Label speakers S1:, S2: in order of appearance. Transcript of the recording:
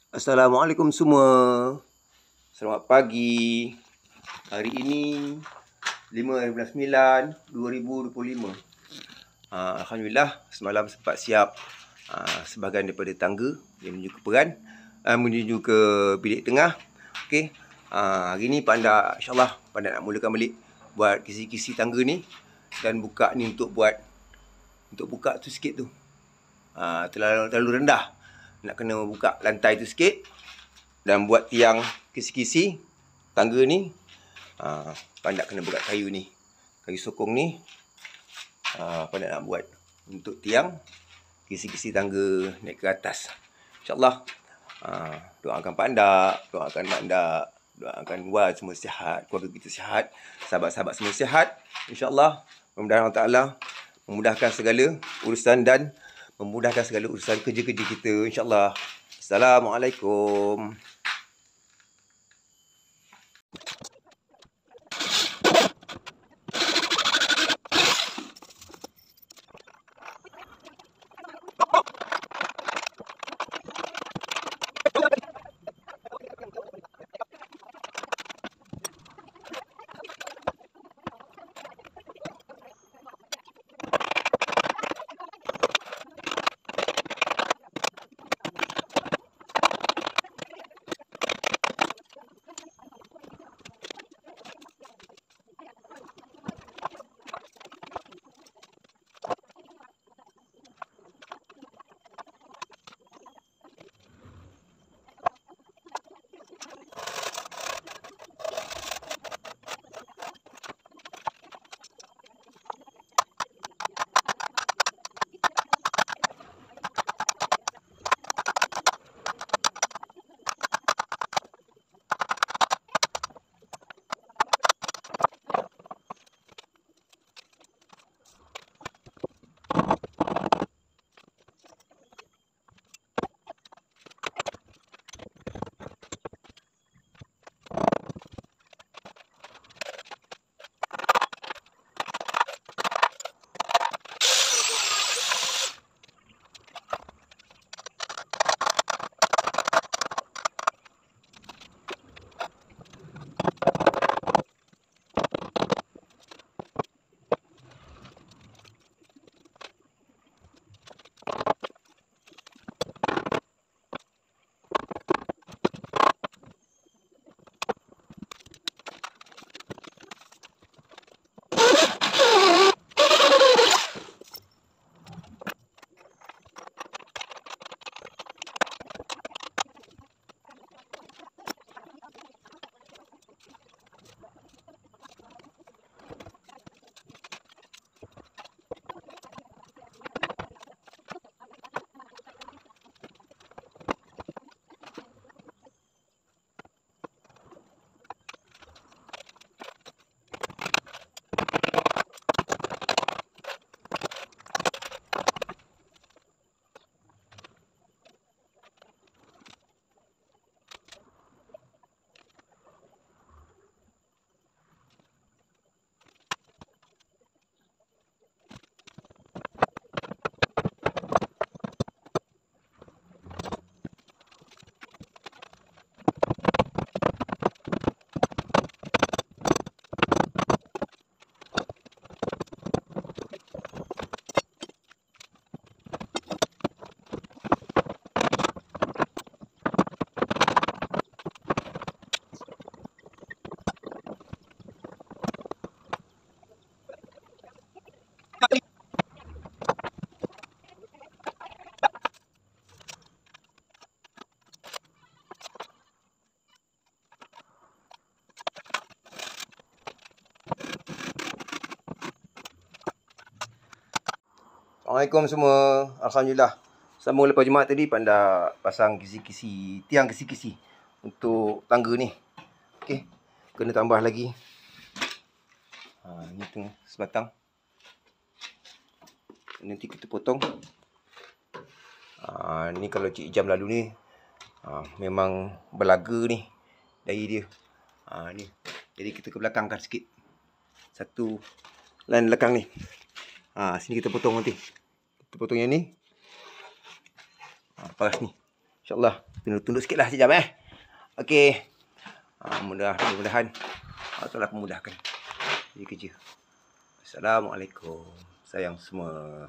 S1: Assalamualaikum semua. Selamat pagi. Hari ini 5/9/2025. Alhamdulillah semalam sempat siap sebahagian daripada tangga yang menuju ke peran, menuju ke bilik tengah. Okey. Hari ni Panda insya-Allah Panda nak mulakan balik buat kisi-kisi tangga ni dan buka ni untuk buka tu sikit tu. Terlalu rendah. Nak kena buka lantai tu sikit dan buat tiang kisi-kisi tangga ni. Panda kena buka kayu ni, kayu sokong ni. Panda nak buat untuk tiang kisi-kisi tangga naik ke atas. InsyaAllah. Doakan Panda, doakan Mak Ndak, doakan Wal semua sihat, keluarga kita sihat, sahabat-sahabat semua sihat. InsyaAllah mudah-mudahan Allah Ta'ala memudahkan segala urusan dan memudahkan segala urusan kerja-kerja kita, insyaAllah. Assalamualaikum. Assalamualaikum semua. Alhamdulillah. Sambung lepas Jumaat tadi Panda pasang kisi-kisi, tiang kisi-kisi untuk tangga ni. Okey. Kena tambah lagi. Ni tengah sebatang. Nanti kita potong. Ni kalau cik jam lalu ni memang belaga ni dari dia. Ni. Jadi kita ke belakangkan sikit. Satu line belakang ni. Sini kita potong nanti. Kita potong yang ni. Paras ni. InsyaAllah. tunduk sikit lah sejam Okey. Mudah-mudahan Allah Ta'ala memudahkan jadi kerja. Assalamualaikum. Sayang semua.